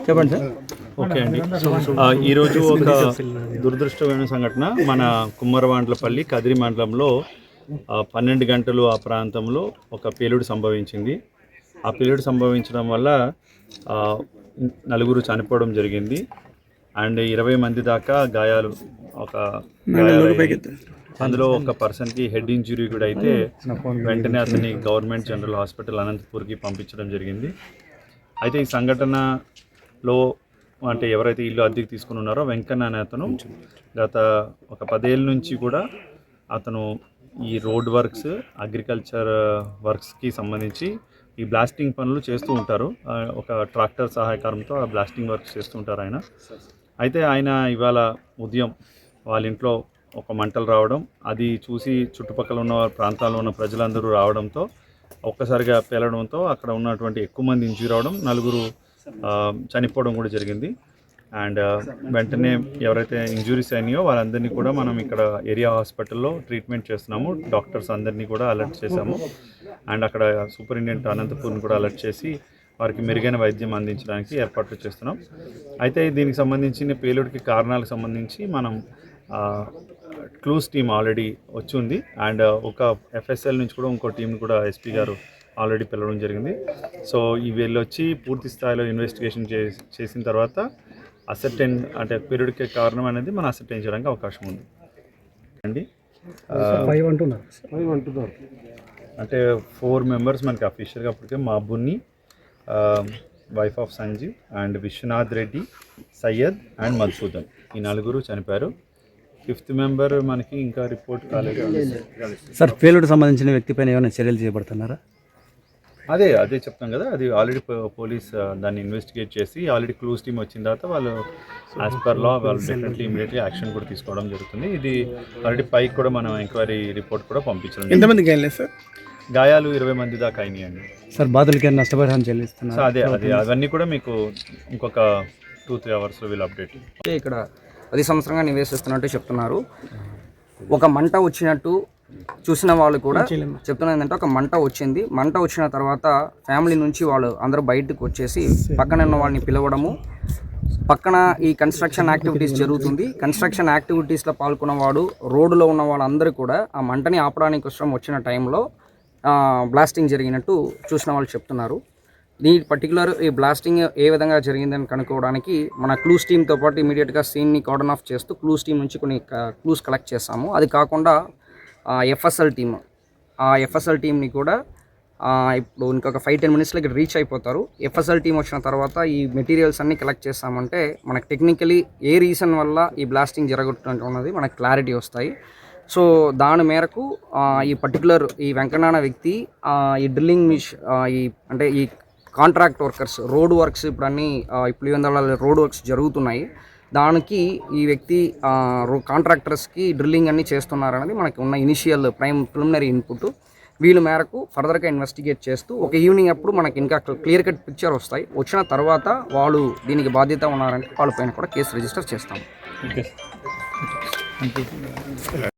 చెప్పండి sir. Okay అండి. ఈరోజు ఒక దురదృష్టమైన సంఘటన మన కుమ్మరవాండ్లపల్లి కదిరి మండలంలో 12 గంటలు ఆ ప్రాంతంలో ఒక పేలుడు సంభవించింది. ఆ పేలుడు సంభవించడం వల్ల నలుగురు చనిపోవడం జరిగింది అండ్ 20 మంది దాకా గాయాలు అందులో ఒక పర్సన్కి హెడ్ ఇంజురీ కూడా అయితే వెంటనే అతన్ని గవర్నమెంట్ జనరల్ హాస్పిటల్ అనంతపూర్కి పంపించడం జరిగింది. అయితే ఈ సంఘటనలో అంటే ఎవరైతే ఇల్లు అద్దెకి తీసుకుని ఉన్నారో వెంకన్న అనే అతను గత ఒక 10 ఏళ్ళ నుంచి కూడా అతను ఈ రోడ్ వర్క్స్ అగ్రికల్చర్ వర్క్స్కి సంబంధించి ఈ బ్లాస్టింగ్ పనులు చేస్తూ ఉంటారు. ఒక ట్రాక్టర్ సహాయకారంతో ఆ బ్లాస్టింగ్ వర్క్స్ చేస్తూ ఉంటారు ఆయన. అయితే ఆయన ఇవాళ ఉదయం వాళ్ళ ఇంట్లో ఒక మంటలు రావడం, అది చూసి చుట్టుపక్కల ఉన్న ప్రాంతాల్లో ఉన్న ప్రజలందరూ రావడంతో ఒక్కసారిగా పేలడంతో అక్కడ ఉన్నటువంటి ఎక్కువ మంది ఇంజూరీ రావడం, నలుగురు చనిపోవడం కూడా జరిగింది. అండ్ వెంటనే ఎవరైతే ఇంజూరీస్ అయినాయో వాళ్ళందరినీ కూడా మనం ఇక్కడ ఏరియా హాస్పిటల్లో ట్రీట్మెంట్ చేస్తున్నాము. డాక్టర్స్ అందరినీ కూడా అలర్ట్ చేశాము అండ్ అక్కడ సూపరింటెండెంట్ అనంతపూర్ని కూడా అలర్ట్ చేసి వారికి మెరుగైన వైద్యం అందించడానికి ఏర్పాట్లు చేస్తున్నాం. అయితే దీనికి సంబంధించిన పేలుడికి కారణాలకు సంబంధించి మనం క్లూస్ టీమ్ ఆల్రెడీ వచ్చింది అండ్ ఒక ఎఫ్ఎస్ఎల్ నుంచి కూడా ఇంకో టీంని కూడా ఎస్పీ గారు ఆల్రెడీ పిలవడం జరిగింది. సో ఈ వీళ్ళు వచ్చి పూర్తి స్థాయిలో ఇన్వెస్టిగేషన్ చేసిన తర్వాత అసర్టైన్ అంటే పేలుడికి కారణం అనేది మనం అసర్టైన్ చేయడానికి అవకాశం ఉంది అండి. అంటే 4 మెంబర్స్ మనకి అఫీషియల్గా అప్పటికే మాబుని, wife of Sanjeev and Vishwanath Reddy, Syed and Madhusudan, ఈ నలుగురు చనిపోయారు. 5th మెంబర్ మనకి ఇంకా రిపోర్ట్ కాలేదు సార్. పేలుడు సంబంధించిన వ్యక్తిపైన ఏమైనా చర్యలు చేపడుతున్నారా? అదే చెప్తాం కదా, అది ఆల్రెడీ పోలీస్ దాన్ని ఇన్వెస్టిగేట్ చేసి ఆల్రెడీ క్లూస్ టీమ్ వచ్చిన తర్వాత వాళ్ళు యాజ్ పర్ లా వాళ్ళు డెఫినెట్లీ ఇమీడియట్లీ యాక్షన్ కూడా తీసుకోవడం జరుగుతుంది. ఇది ఆల్రెడీ పైకి కూడా మనం ఎంక్వైరీ రిపోర్ట్ కూడా పంపించడం. ఎంతమందికి వెళ్ళలేదు సార్? గాయాలు 20 మంది దాకా అయినాయండి సార్. బాధితులకి నష్టపరిహారం చెల్లిస్తున్నారు. అదే అవన్నీ కూడా మీకు ఇంకొక 2-3 అవర్స్లో వీళ్ళు అప్డేట్. ఇక్కడ 10 సంవత్సరంగా నివేశిస్తున్నట్టు చెప్తున్నారు. ఒక మంట వచ్చినట్టు చూసిన వాళ్ళు కూడా చెప్తున్నారు. ఏంటంటే ఒక మంట వచ్చిన తర్వాత ఫ్యామిలీ నుంచి వాళ్ళు అందరూ బయటకు వచ్చేసి పక్కన ఉన్న వాళ్ళని పిలవడము, పక్కన ఈ కన్స్ట్రక్షన్ యాక్టివిటీస్ జరుగుతుంది. కన్స్ట్రక్షన్ యాక్టివిటీస్లో పాల్గొన్నవాడు రోడ్డులో ఉన్న వాళ్ళందరూ కూడా ఆ మంటని ఆపడానికి కోసం వచ్చిన టైంలో బ్లాస్టింగ్ జరిగినట్టు చూసిన వాళ్ళు చెప్తున్నారు. ఈ పర్టికులర్ ఈ బ్లాస్టింగ్ ఏ విధంగా జరిగిందని కనుక్కోవడానికి మన క్లూస్ టీమ్తో పాటు ఇమీడియట్గా సీన్ని కార్డన్ ఆఫ్ చేస్తూ క్లూస్ టీమ్ నుంచి కొన్ని క్లూస్ కలెక్ట్ చేస్తాము. అది కాకుండా ఎఫ్ఎస్ఎల్ టీమ్, ఆ ఎఫ్ఎస్ఎల్ టీమ్ని కూడా ఇప్పుడు ఇంకొక 5-10 మినిట్స్లో ఇక్కడ రీచ్ అయిపోతారు. ఎఫ్ఎస్ఎల్ టీమ్ వచ్చిన తర్వాత ఈ మెటీరియల్స్ అన్నీ కలెక్ట్ చేస్తామంటే మనకు టెక్నికలీ ఏ రీజన్ వల్ల ఈ బ్లాస్టింగ్ జరగట్టున్నది మనకు క్లారిటీ వస్తాయి. సో దాని మేరకు ఈ పర్టికులర్ ఈ వెంకన్న వ్యక్తి ఈ డ్రిల్లింగ్ ఈ కాంట్రాక్ట్ వర్కర్స్ రోడ్ వర్క్స్ ఇప్పుడు రోడ్ వర్క్స్ జరుగుతున్నాయి. దానికి ఈ వ్యక్తి కాంట్రాక్టర్స్కి డ్రిల్లింగ్ అన్నీ చేస్తున్నారనేది మనకి ఉన్న ఇనిషియల్ ప్రిలిమినరీ ఇన్పుట్. వీళ్ళ మేరకు ఫర్దర్గా ఇన్వెస్టిగేట్ చేస్తూ ఒక ఈవినింగ్ అప్పుడు మనకి ఇంకా క్లియర్ కట్ పిక్చర్ వచ్చిన తర్వాత వాళ్ళు దీనికి బాధ్యత ఉన్నారంటే వాళ్ళపైన కూడా కేసు రిజిస్టర్ చేస్తాం.